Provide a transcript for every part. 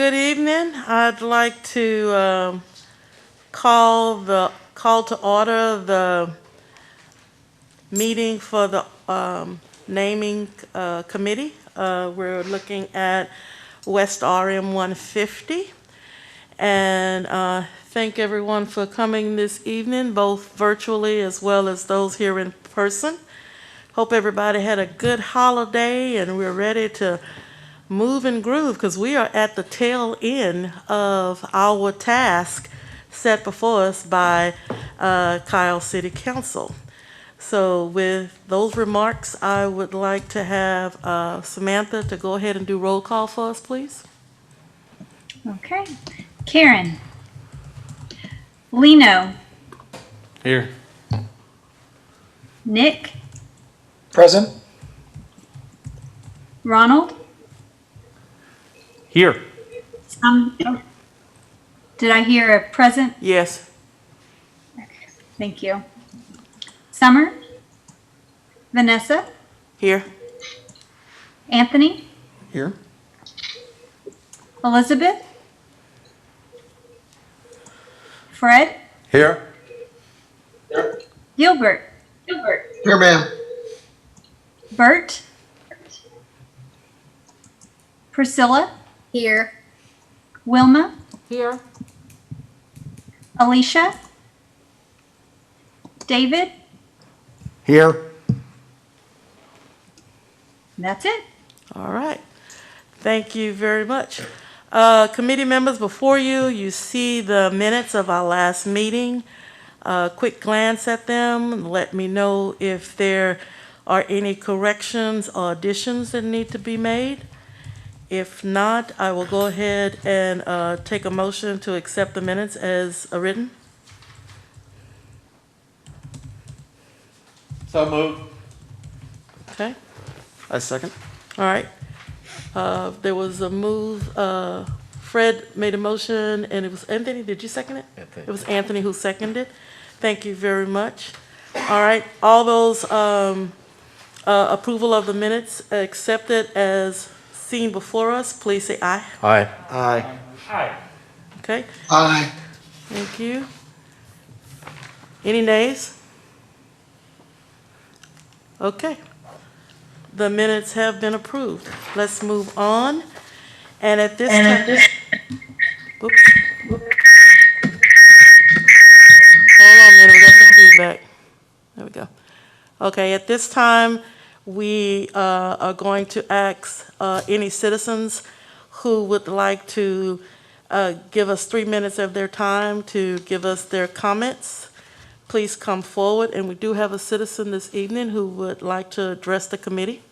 Good evening. I'd like to call to order the meeting for the naming committee. We're looking at West RM 150. And thank everyone for coming this evening, both virtually as well as those here in person. Hope everybody had a good holiday and we're ready to move and groove because we are at the tail end of our task set before us by Kyle City Council. So with those remarks, I would like to have Samantha to go ahead and do roll call for us, please. Okay. Karen. Lino. Here. Nick. Present. Ronald. Here. Did I hear a present? Yes. Okay. Thank you. Summer. Vanessa. Here. Anthony. Here. Elizabeth. Fred. Here. Gilbert. Here, ma'am. Bert. Priscilla. Here. Wilma. Here. Alicia. David. Here. That's it. All right. Thank you very much. Committee members, before you see the minutes of our last meeting. Quick glance at them. Let me know if there are any corrections or additions that need to be made. If not, I will go ahead and take a motion to accept the minutes as written. So moved. Okay. I second. All right. There was a move. Fred made a motion, and it was Anthony. Did you second it? Anthony. It was Anthony who seconded it. Thank you very much. All right. All those approval of the minutes accepted as seen before us, please say aye. Aye. Aye. Aye. Okay. Aye. Thank you. Any nays? Okay. The minutes have been approved. Let's move on. And at this time, oops. Hold on a minute, we got some feedback. There we go. Okay, at this time, we are going to ask any citizens who would like to give us 3 minutes of their time to give us their comments. Please come forward, and we do have a citizen this evening who would like to address the committee.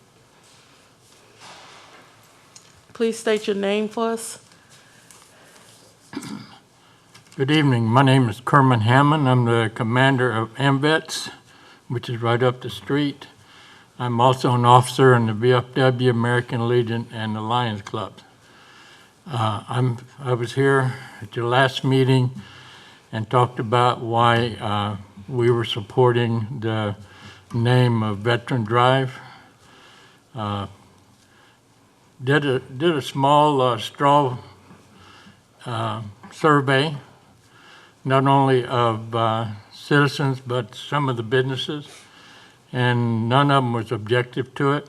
Please state your name for us. Good evening. My name is Kerman Hammond. I'm the commander of AMVETS, which is right up the street. I'm also an officer in the VFW, American Legion, and the Lions Club. I was here at your last meeting and talked about why we were supporting the name of Veteran Drive. Did a small straw survey, not only of citizens, but some of the businesses, and none of them was objective to it.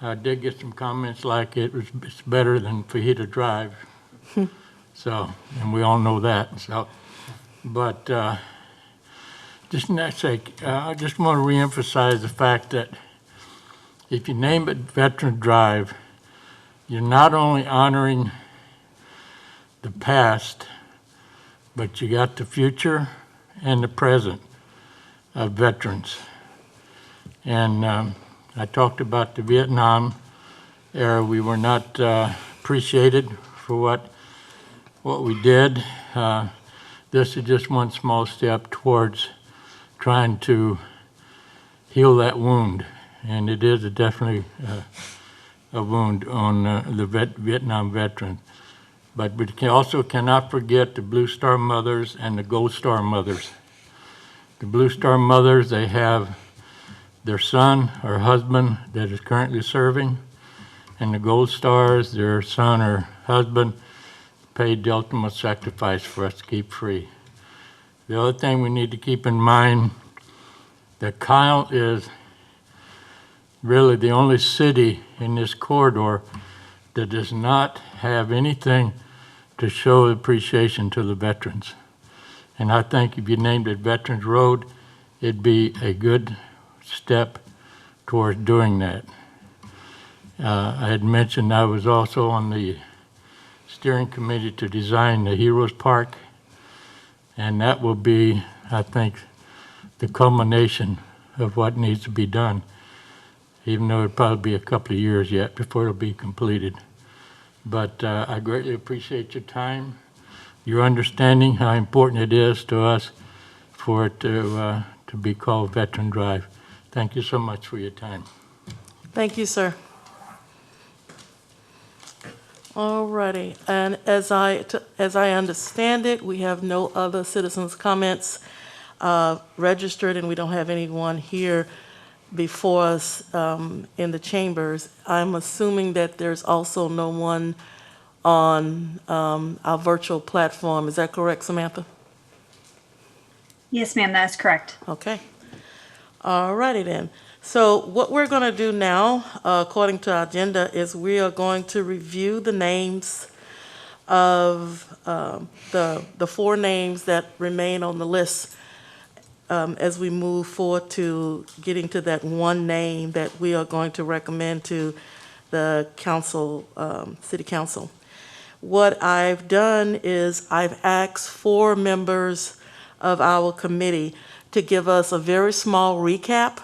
I did get some comments like it's better than Fajita Drive. So, and we all know that. So, but just in that sake, I just want to reemphasize the fact that if you name it Veteran Drive, you're not only honoring the past, but you got the future and the present of veterans. And I talked about the Vietnam era. We were not appreciated for what we did. This is just one small step towards trying to heal that wound. And it is definitely a wound on the Vietnam veteran. But we also cannot forget the Blue Star mothers and the Gold Star mothers. The Blue Star mothers, they have their son or husband that is currently serving, and the Gold Stars, their son or husband paid the ultimate sacrifice for us to keep free. The other thing we need to keep in mind, that Kyle is really the only city in this corridor that does not have anything to show appreciation to the veterans. And I think if you named it Veterans Road, it'd be a good step towards doing that. I had mentioned I was also on the steering committee to design the Heroes Park, and that will be, I think, the culmination of what needs to be done, even though it'll probably be a couple of years yet before it'll be completed. But I greatly appreciate your time, your understanding how important it is to us for it to be called Veteran Drive. Thank you so much for your time. Thank you, sir. All righty, and as I understand it, we have no other citizens' comments registered, and we don't have anyone here before us in the chambers. I'm assuming that there's also no one on our virtual platform. Is that correct, Samantha? Yes, ma'am, that is correct. Okay. All righty then. So what we're going to do now, according to our agenda, is we are going to review the names of the 4 names that remain on the list as we move forward to getting to that one name that we are going to recommend to the council, city council. What I've done is I've asked 4 members of our committee to give us a very small recap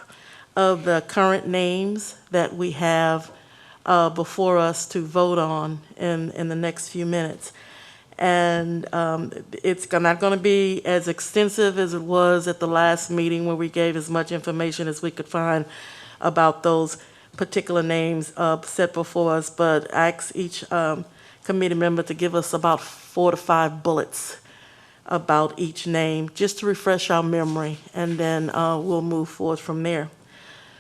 of the current names that we have before us to vote on in the next few minutes. And it's not going to be as extensive as it was at the last meeting where we gave as much information as we could find about those particular names set before us, but ask each committee member to give us about 4 to 5 bullets about each name, just to refresh our memory, and then we'll move forward from there.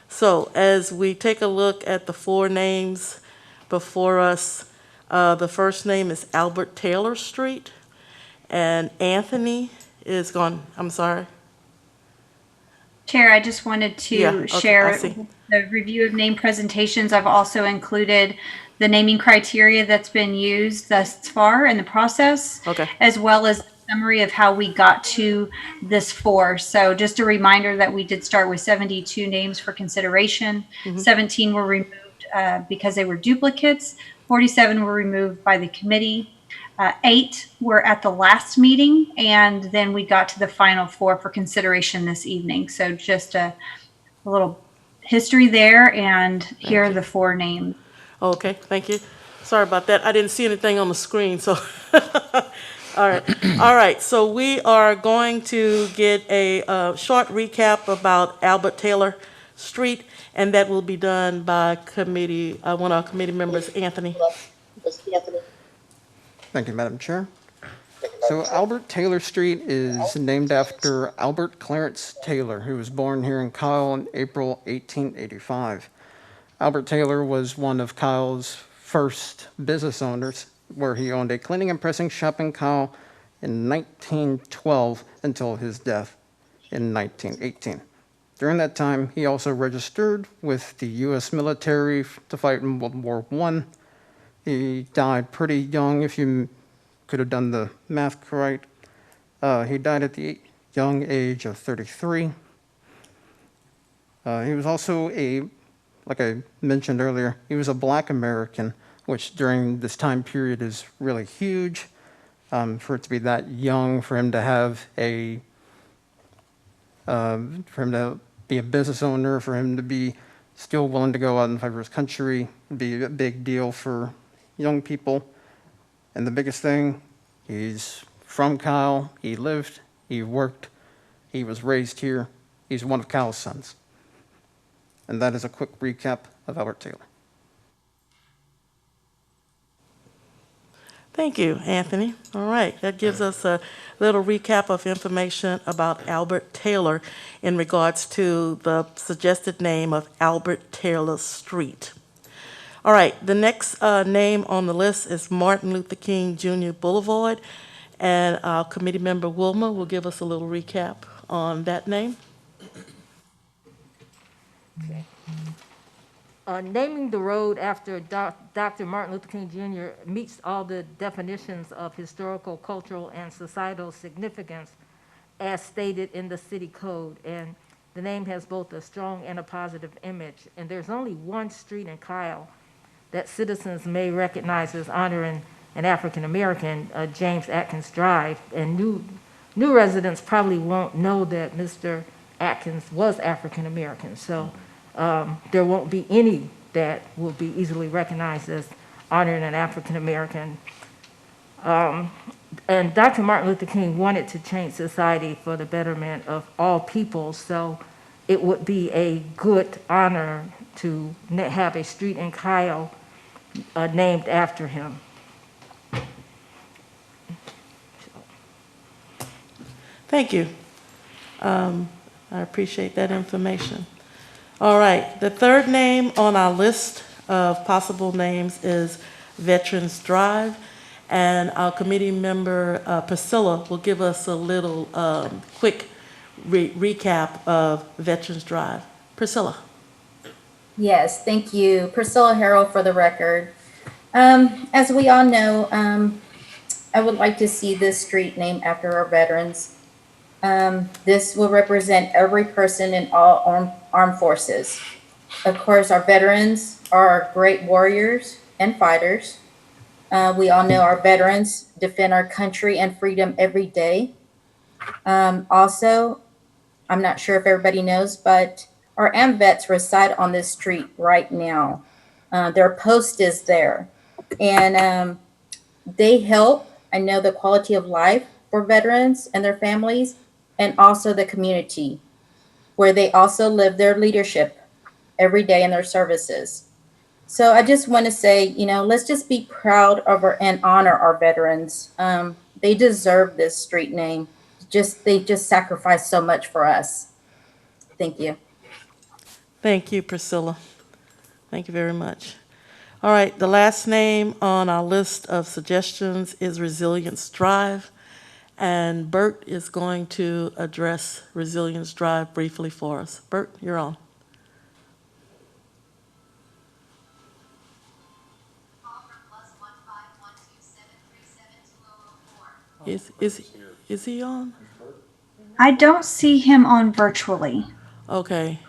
So as we take a look at the 4 names before us, the first name is Albert Taylor Street, and Anthony is gone. I'm sorry. Chair, I just wanted Yeah, to okay, I share see. the review of name presentations. I've also included the naming criteria that's been used thus far in the process, Okay. as well as a summary of how we got to this 4. So just a reminder that we did start with 72 names for consideration. 17 were removed because they were duplicates. 47 were removed by the committee. 8 were at the last meeting, and then we got to the final 4 for consideration this evening. So just a little history there, and here are the 4 names. Okay, thank you. Sorry about that. I didn't see anything on the screen, so. All right, all right. So we are going to get a short recap about Albert Taylor Street, and that will be done by committee, one of our committee members, Anthony. Thank you, Madam Chair. So Albert Taylor Street is named after Albert Clarence Taylor, who was born here in Kyle in April 1885. Albert Taylor was one of Kyle's first business owners, where he owned a cleaning and pressing shop in Kyle in 1912 until his death in 1918. During that time, he also registered with the U.S. military to fight in World War I. He died pretty young, if you could have done the math right. He died at the young age of 33. He was also like I mentioned earlier, he was a Black American, which during this time period is really huge. For it to be that young, for him to have for him to be a business owner, for him to be still willing to go out and fight for his country, would be a big deal for young people. And the biggest thing, he's from Kyle, he lived, he worked, he was raised here, he's one of Kyle's sons. And that is a quick recap of Albert Taylor. Thank you, Anthony. All right, that gives us a little recap of information about Albert Taylor in regards to the suggested name of Albert Taylor Street. All right, the next name on the list is Martin Luther King Jr. Boulevard, and our committee member Wilma will give us a little recap on that name. Naming the road after Dr. Martin Luther King Jr. meets all the definitions of historical, cultural, and societal significance as stated in the city code. And the name has both a strong and a positive image. And there's only one street in Kyle that citizens may recognize as honoring an African American, James Atkins Drive. And new residents probably won't know that Mr. Atkins was African American. So there won't be any that will be easily recognized as honoring an African American. And Dr. Martin Luther King wanted to change society for the betterment of all people, so it would be a good honor to have a street in Kyle named after him. Thank you. I appreciate that information. All right, the third name on our list of possible names is Veterans Drive, and our committee member Priscilla will give us a little quick recap of Veterans Drive. Priscilla. Yes, thank you. Priscilla Harrell for the record. As we all know, I would like to see this street named after our veterans. This will represent every person in all armed forces. Of course, our veterans are great warriors and fighters. We all know our veterans defend our country and freedom every day. Also, I'm not sure if everybody knows, but our AMVETs reside on this street right now. Their post is there. And they help, I know, the quality of life for veterans and their families, and also the community, where they also live their leadership every day in their services. So I just want to say, let's just be proud of and honor our veterans. They deserve this street name. They just sacrificed so much for us. Thank you. Thank you, Priscilla. Thank you very much. All right, the last name on our list of suggestions is Resilience Drive, and Bert is going to address Resilience Drive briefly for us. Bert, you're on. Is he on? I don't see him on virtually. Okay.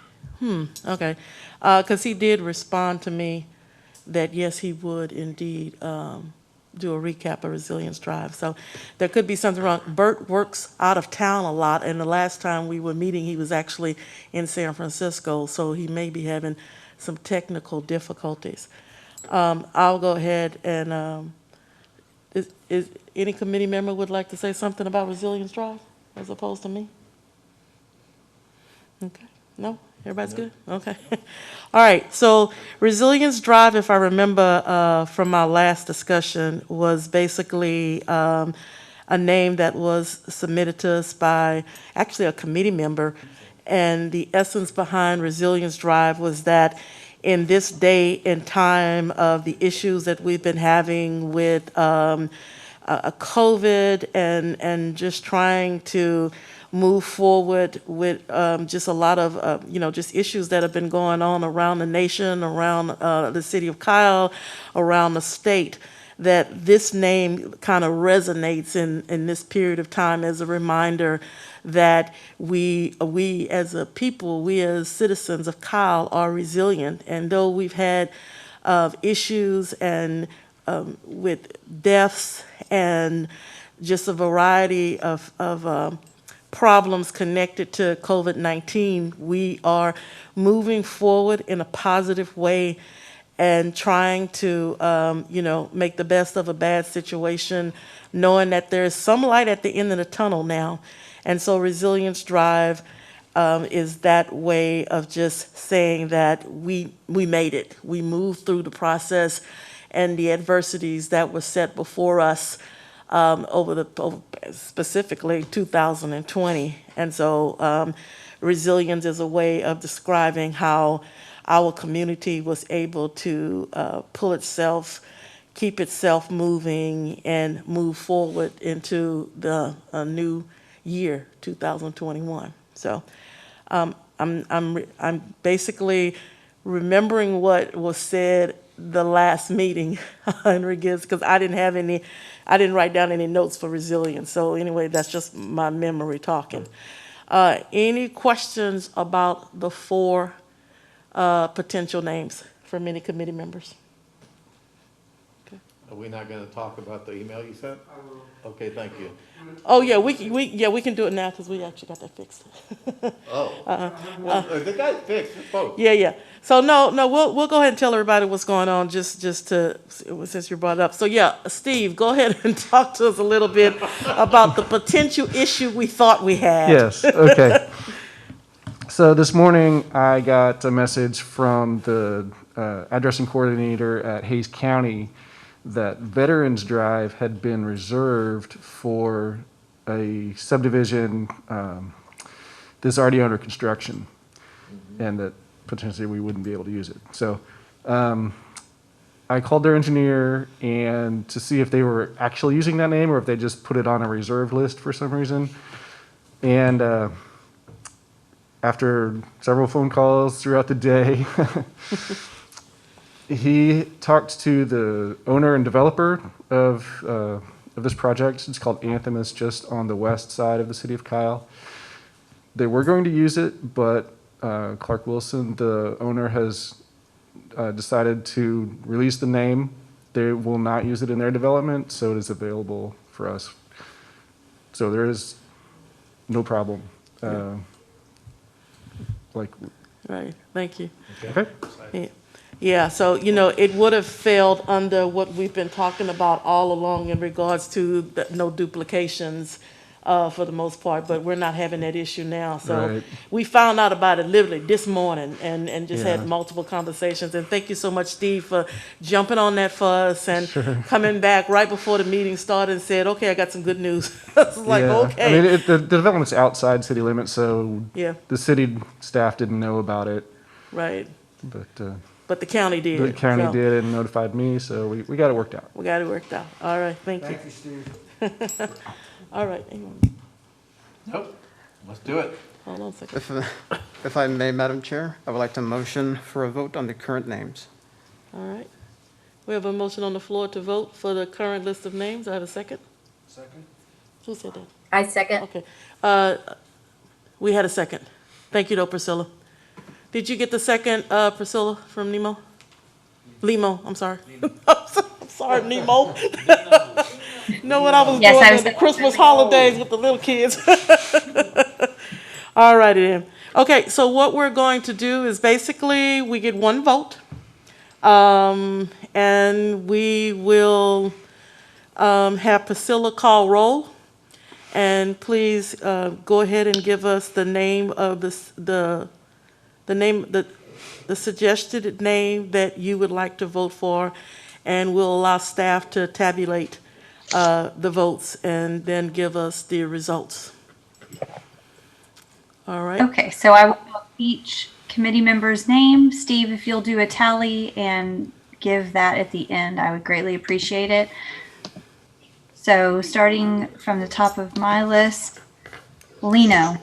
Okay. Because he did respond to me that yes, he would indeed do a recap of Resilience Drive. So there could be something wrong. Bert works out of town a lot, and the last time we were meeting, he was actually in San Francisco, so he may be having some technical difficulties. I'll go ahead and is any committee member would like to say something about Resilience Drive as opposed to me? Okay. No? Everybody's good? Okay. All right. So Resilience Drive, if I remember from our last discussion, was basically a name that was submitted to us by actually a committee member. And the essence behind Resilience Drive was that in this day and time of the issues that we've been having with COVID and just trying to move forward with just a lot of, just issues that have been going on around the nation, around the city of Kyle, around the state, that this name kind of resonates in this period of time as a reminder that we as a people, we as citizens of Kyle are resilient. And though we've had issues and with deaths and just a variety of problems connected to COVID-19, we are moving forward in a positive way and trying to, make the best of a bad situation, knowing that there's some light at the end of the tunnel now. And so Resilience Drive is that way of just saying that we made it. We moved through the process and the adversities that were set before us over specifically 2020. And so resilience is a way of describing how our community was able to keep itself moving and move forward into the new year, 2021. So I'm basically remembering what was said the last meeting in regards, because I didn't write down any notes for resilience. So anyway, that's just my memory talking. Any questions about the four potential names from any committee members? Are we not gonna talk about the email you sent? Okay, thank you. Oh, yeah, we can do it now because we actually got that fixed. Oh. Well, the guy fixed it, folks. Yeah. So no, we'll go ahead and tell everybody what's going on just to, since you brought it up. So yeah, Steve, go ahead and talk to us a little bit about the potential issue we thought we had. Yes, okay. So this morning, I got a message from the addressing coordinator at Hayes County that Veterans Drive had been reserved for a subdivision that's already under construction, and that potentially we wouldn't be able to use it. So I called their engineer and to see if they were actually using that name or if they just put it on a reserve list for some reason. And after several phone calls throughout the day, he talked to the owner and developer of this project. It's called Anthem. It's just on the west side of the city of Kyle. They were going to use it, but Clark Wilson, the owner, has decided to release the name. They will not use it in their development, so it is available for us. So there is no problem. Right, thank you. Okay. Yeah, so, it would have failed under what we've been talking about all along in regards to no duplications for the most part, but we're not having that issue now. So Right. we found out about it literally this morning and just Yeah. had multiple conversations. And thank you so much, Steve, for jumping on that for us and coming back right before the meeting started and said, okay, I got some good news. It's like, Yeah. okay. I mean, the development's outside city limits, so Yeah, the city staff didn't know about it, right. but But the county did. the county so did and notified me, so we got it worked out. We got it worked out. All right, thank you. Thank you, Steve. All right, hang on. Nope, let's do it. Hold on a second. If I may, Madam Chair, I would like to motion for a vote on the current names. All right. We have a motion on the floor to vote for the current list of names. I have a second. Second. Who said that? I second. Okay. We had a second. Thank you, though, Priscilla. Did you get the second, Priscilla, from Nemo? Limo, I'm sorry. I'm sorry, Nemo. Know what I was Yes, doing I at was- the Christmas holidays with the little kids. All righty then. Okay, so what we're going to do is basically we get one vote. And we will have Priscilla call roll. And please go ahead and give us the name of the suggested name that you would like to vote for, and we'll allow staff to tabulate the votes and then give us the results. All right? Okay, so I will know each committee member's name. Steve, if you'll do a tally and give that at the end, I would greatly appreciate it. So starting from the top of my list, Lino,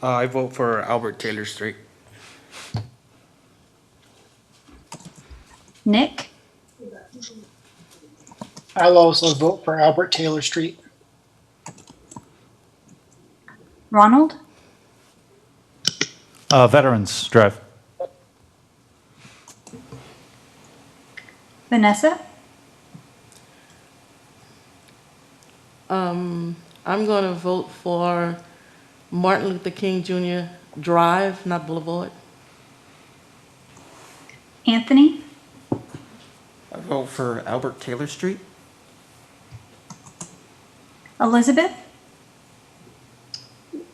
I vote for Albert Taylor Street. Nick, I'll also vote for Albert Taylor Street. Ronald, Veterans Drive. Vanessa, I'm going to vote for Martin Luther King Jr. Drive, not Boulevard. Anthony, I vote for Albert Taylor Street. Elizabeth,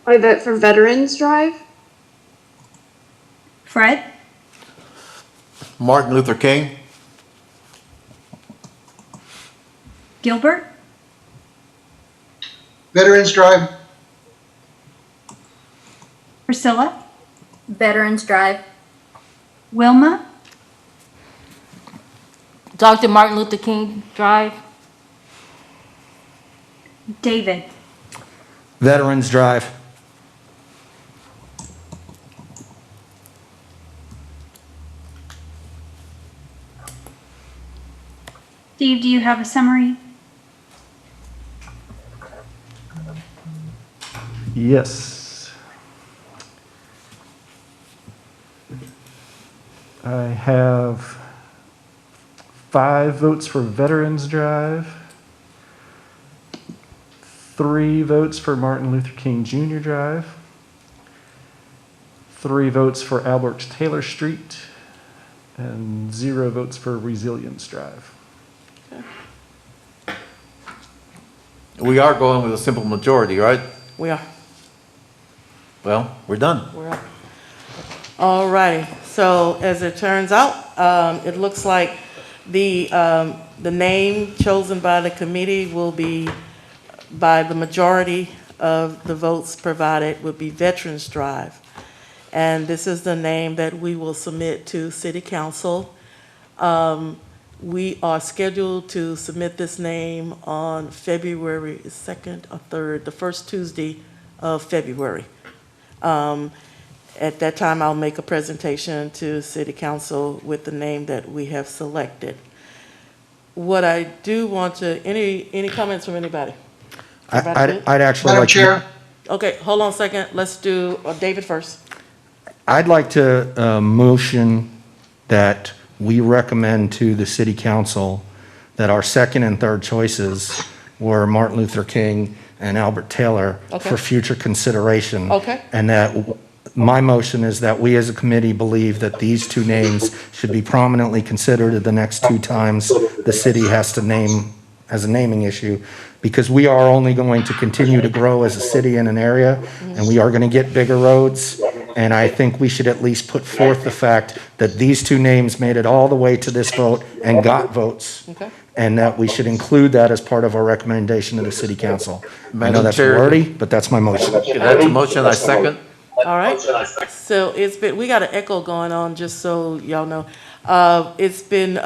I vote for Veterans Drive. Fred, Martin Luther King. Gilbert, Veterans Drive. Priscilla, Veterans Drive. Wilma, Dr. Martin Luther King Drive. David, Veterans Drive. Steve, do you have a summary? Yes. I have 5 votes for Veterans Drive, 3 votes for Martin Luther King Jr. Drive, 3 votes for Albert Taylor Street, and 0 votes for Resilience Drive. We are going with a simple majority, right? We are. Well, we're done. We're up. All righty. So as it turns out, it looks like the name chosen by the committee will be, by the majority of the votes provided, would be Veterans Drive. And this is the name that we will submit to City Council. We are scheduled to submit this name on February 2nd or 3rd, the first Tuesday of February. At that time, I'll make a presentation to City Council with the name that we have selected. What I do want to, any comments from anybody? I'd actually Madam like Chair, Okay, hold on a second. Let's do David first. I'd like to motion that we recommend to the city council that our second and third choices were Martin Luther King and Albert Taylor Okay. for future consideration. Okay. And that my motion is that we as a committee believe that these 2 names should be prominently considered at the next 2 times the city has to name as a naming issue, because we are only going to continue to grow as a city in an area, and we are going to get bigger roads. And I think we should at least put forth the fact that these 2 names made it all the way to this vote and got votes. Okay. And that we should include that as part of our recommendation to the city council. I know Madam that's Chair. wordy, but that's my motion. Okay, that's a motion, I second. All right. So we got an echo going on, just so y'all know. It's been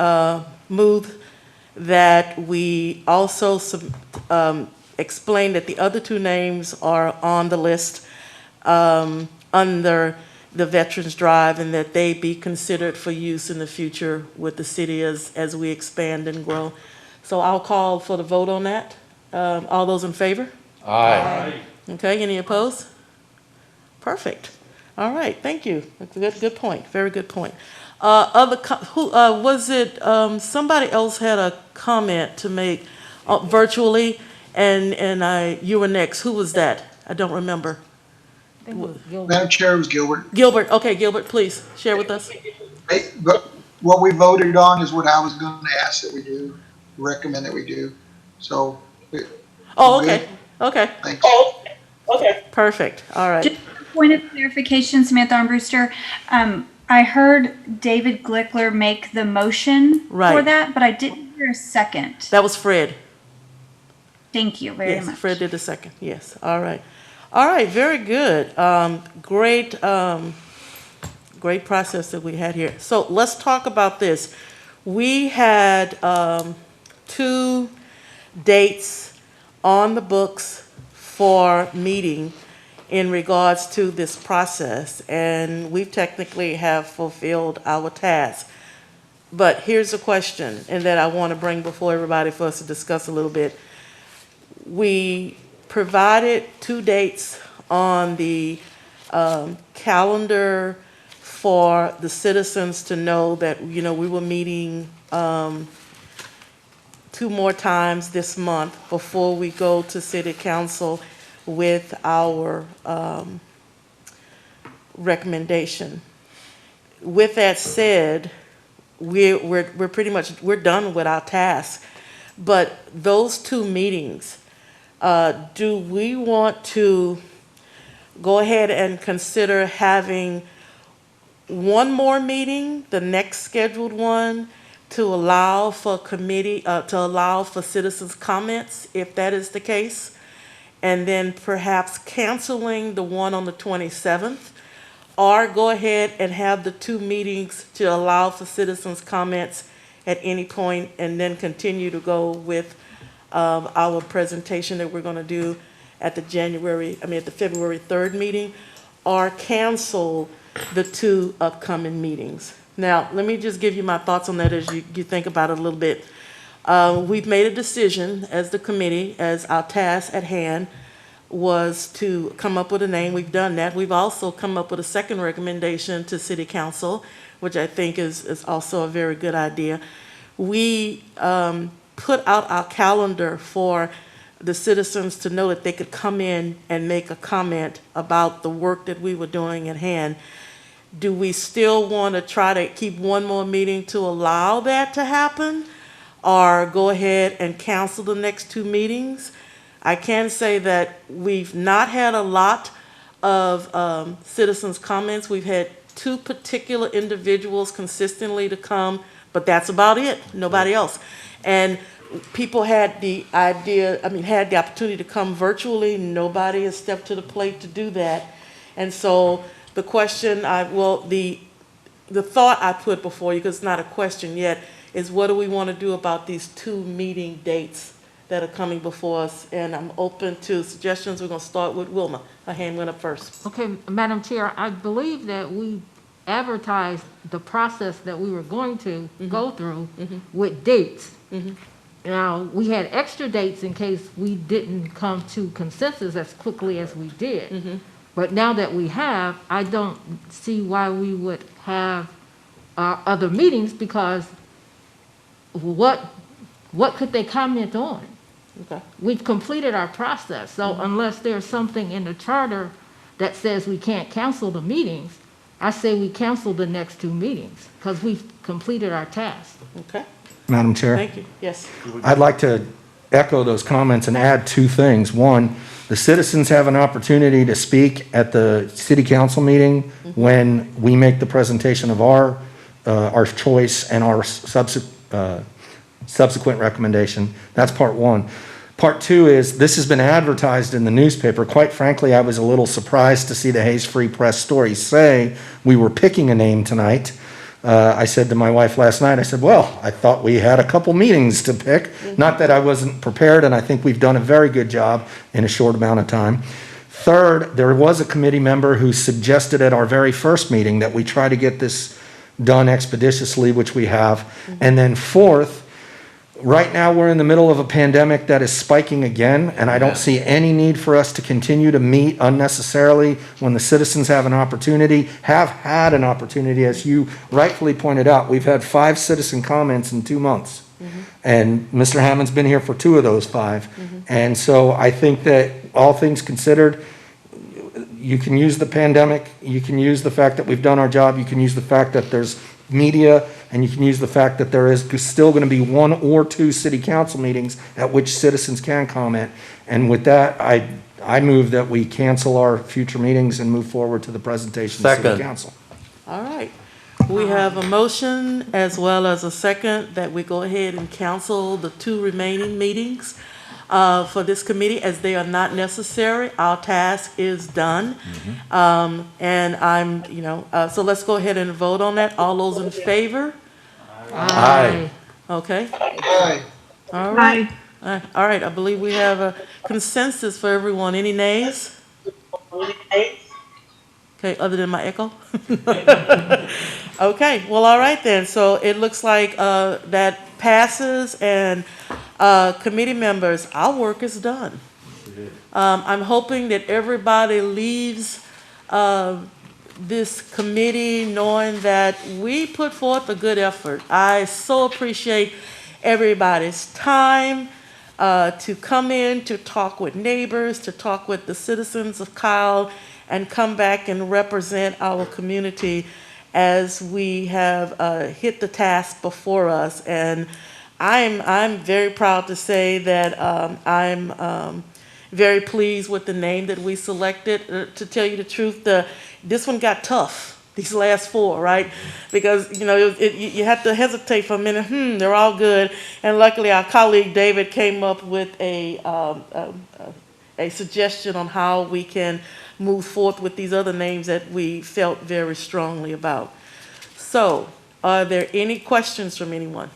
moved that we also explain that the other 2 names are on the list under the Veterans Drive, and that they be considered for use in the future with the city as we expand and grow. So I'll call for the vote on that. All those in favor? Aye. Okay, any opposed? Perfect. All right, thank you. That's a good point, very good point. Somebody else had a comment to make virtually, and you were next. Who was that? I don't remember. I think it was Gilbert. Madam Chair, it was Gilbert. Gilbert, okay, Gilbert, please share with us. Hey, but what we voted on is what I was going to ask that we do, recommend that we do. So. Oh, good. okay, okay, Thanks. perfect, all right. Just a point of clarification, Samantha Armbruster. I heard David Glickler make the motion for Right. that, but I didn't hear a second. That was Fred. Thank you very Yes, much. Fred did the second, yes, all right. All right, very good. Great process that we had here. So let's talk about this. We had 2 dates on the books for meeting in regards to this process, and we technically have fulfilled our task. But here's a question, and that I want to bring before everybody for us to discuss a little bit. We provided 2 dates on the calendar for the citizens to know that, we were meeting 2 more times this month before we go to City Council with our recommendation. With that said, we're pretty much done with our task. But those 2 meetings, do we want to go ahead and consider having one more meeting, the next scheduled one, to allow for citizens' comments, if that is the case, and then perhaps canceling the one on the 27th or go ahead and have the two meetings to allow for citizens' comments at any point, and then continue to go with our presentation that we're going to do at the at the February 3rd meeting, or cancel the two upcoming meetings. Now, let me just give you my thoughts on that as you think about it a little bit. We've made a decision as the committee, as our task at hand was to come up with a name. We've done that. We've also come up with a second recommendation to City Council, which I think is also a very good idea. We put out our calendar for the citizens to know that they could come in and make a comment about the work that we were doing at hand. Do we still want to try to keep one more meeting to allow that to happen, or go ahead and cancel the next two meetings? I can say that we've not had a lot of citizens' comments. We've had two particular individuals consistently to come, but that's about it, nobody else. And people had the had the opportunity to come virtually. Nobody has stepped to the plate to do that. And so the question the thought I put before you, because it's not a question yet, is what do we want to do about these two meeting dates that are coming before us? And I'm open to suggestions. We're going to start with Wilma. Her hand went up first. Okay, Madam Chair, I believe that we advertised the process that we were going to go through with dates. Now, we had extra dates in case we didn't come to consensus as quickly as we did. But now that we have, I don't see why we would have other meetings, because what could they comment on? Okay. We've completed our process, so unless there's something in the charter that says we can't cancel the meetings, I say we cancel the next two meetings, because we've completed our task. Okay. Madam Chair? Thank you. Yes. I'd like to echo those comments and add two things. One, the citizens have an opportunity to speak at the city council meeting when we make the presentation of our choice and our subsequent recommendation. That's part one. Part two is this has been advertised in the newspaper. Quite frankly, I was a little surprised to see the Hayes Free Press story say we were picking a name tonight. I said to my wife last night, I said, well, I thought we had a couple meetings to pick. Not that I wasn't prepared, and I think we've done a very good job in a short amount of time. Third, there was a committee member who suggested at our very first meeting that we try to get this done expeditiously, which we have. And then fourth, right now we're in the middle of a pandemic that is spiking again, and I don't see any need for us to continue to meet unnecessarily when the citizens have an opportunity, have had an opportunity. As you rightfully pointed out, we've had 5 citizen comments in 2 months. And Mr. Hammond's been here for 2 of those 5. And so I think that all things considered, you can use the pandemic, you can use the fact that we've done our job, you can use the fact that there's media, and you can use the fact that there is still going to be 1 or 2 city council meetings at which citizens can comment. And with that, I move that we cancel our future meetings and move forward to the presentation to city council. All right. We have a motion as well as a second that we go ahead and cancel the 2 remaining meetings for this committee, as they are not necessary. Our task is done. And I'm, so let's go ahead and vote on that. All those in favor? Aye. Okay. Aye. All right. All right. I believe we have a consensus for everyone. Any nays? Okay, other than my echo? Okay, well, all right then. So it looks like that passes, and committee members, our work is done. I'm hoping that everybody leaves this committee knowing that we put forth a good effort. I so appreciate everybody's time to come in, to talk with neighbors, to talk with the citizens of Kyle, and come back and represent our community as we have hit the task before us. And I'm very proud to say that I'm very pleased with the name that we selected. To tell you the truth, this one got tough, these last 4, right? Because, you have to hesitate for a minute. They're all good. And luckily, our colleague David came up with a suggestion on how we can move forth with these other names that we felt very strongly about. So, are there any questions from anyone?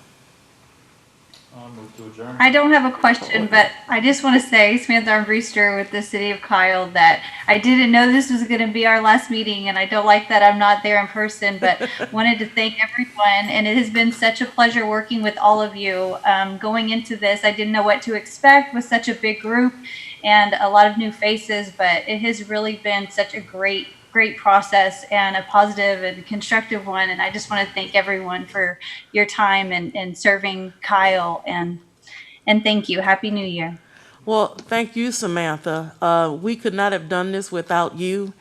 Move to adjourn. I don't have a question, but I just want to say, Samantha Armbruster with the City of Kyle, that I didn't know this was going to be our last meeting, and I don't like that I'm not there in person, but wanted to thank everyone, and it has been such a pleasure working with all of you. Going into this, I didn't know what to expect with such a big group and a lot of new faces, but it has really been such a great process and a positive and constructive one. And I just want to thank everyone for your time and serving Kyle, and thank you. Happy New Year. Well, thank you, Samantha. We could not have done this without you.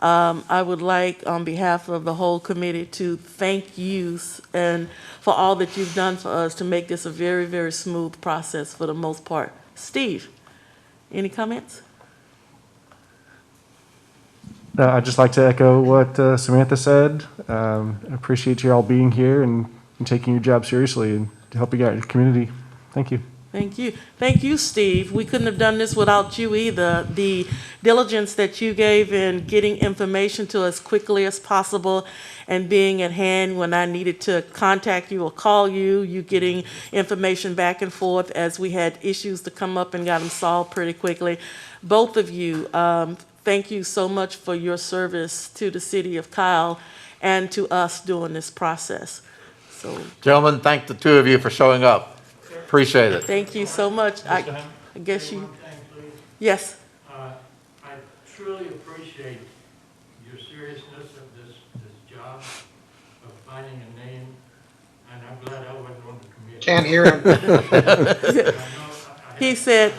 I would like, on behalf of the whole committee, to thank you and for all that you've done for us to make this a very, very smooth process for the most part. Steve, any comments? I'd just like to echo what Samantha said. I appreciate you all being here and taking your job seriously and helping out your community. Thank you. Thank you. Thank you, Steve. We couldn't have done this without you either. The diligence that you gave in getting information to us quickly as possible and being at hand when I needed to contact you or call you, you getting information back and forth as we had issues to come up and got them solved pretty quickly. Both of you, thank you so much for your service to the city of Kyle and to us during this process. So Gentlemen, thank the two of you for showing up. Appreciate it. thank you so much. I guess you, yes. I truly appreciate your seriousness of this job of finding a name, and I'm glad I wasn't on the committee. Can't hear him. He said,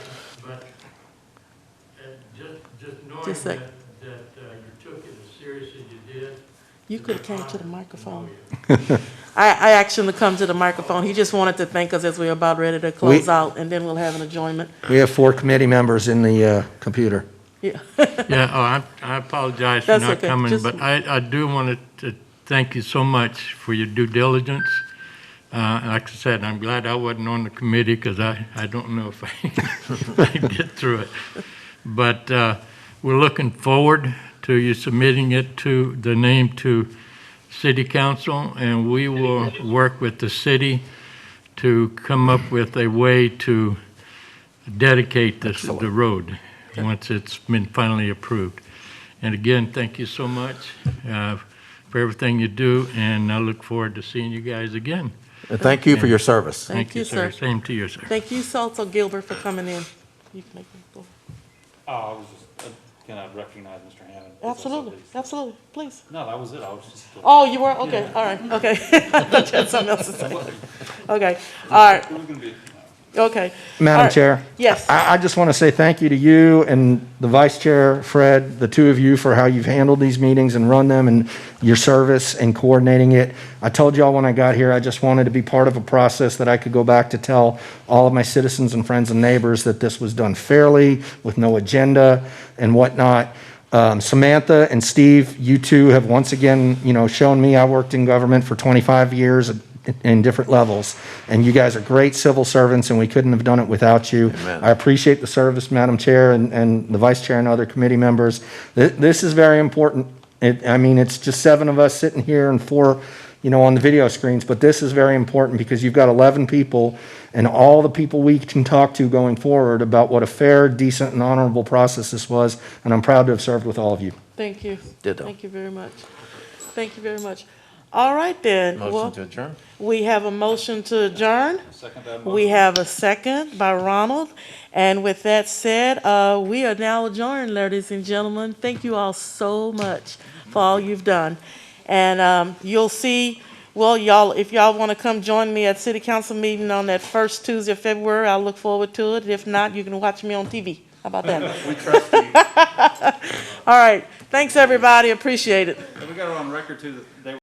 But just knowing Just that like- you took it as serious as you did. you could have came to the microphone. I asked him to come to the microphone. He just wanted to thank us as we were about ready to close out, and then we'll have an adjournment. We have 4 committee members in the computer. Yeah. Yeah, I apologize for That's not okay. coming, Just- but I do want to thank you so much for your due diligence. Like I said, I'm glad I wasn't on the committee because I don't know if I get through it. But we're looking forward to you submitting it to the name to City Council, and we will work with the city to come up with a way to dedicate the road once it's been finally approved. And again, thank you so much for everything you do, and I look forward to seeing you guys again. And thank you for your service. Thank you, sir. Same to you, sir. Thank you, also Gilbert, for coming in. You can make me go. Oh, I was just, can I recognize Mr. Hammond? Absolutely, absolutely, please. No, that was it, I was just. Oh, you were? Okay, all right, okay. I thought you had something else to say. Okay, all right, It was gonna be, okay. Madam All right. Chair? Yes. I just want to say thank you to you and the Vice Chair, Fred, the two of you for how you've handled these meetings and run them and your service and coordinating it. I told y'all when I got here, I just wanted to be part of a process that I could go back to tell all of my citizens and friends and neighbors that this was done fairly, with no agenda and whatnot. Samantha and Steve, you two have once again, shown me I worked in government for 25 years in different levels, and you guys are great civil servants, and we couldn't have done it without you. Amen. I appreciate the service, Madam Chair, and the Vice Chair and other committee members. This is very important. It's just 7 of us sitting here and 4, on the video screens, but this is very important because you've got 11 people and all the people we can talk to going forward about what a fair, decent, and honorable process this was, and I'm proud to have served with all of you. Thank you. Ditto. Thank you very much. Thank you very much. All right, then. Motion Well, to adjourn? we have a motion to adjourn. second that We have a second by Ronald. And with that said, we are now adjourned, ladies and gentlemen. Thank you all so much for all you've done. And you'll see, well, y'all, if y'all want to come join me at City Council meeting on that first Tuesday of February, I'll look forward to it. If not, you can watch me on TV. How about that? we trust you. All right. Thanks, everybody. Appreciate it. And we got it on record too that they were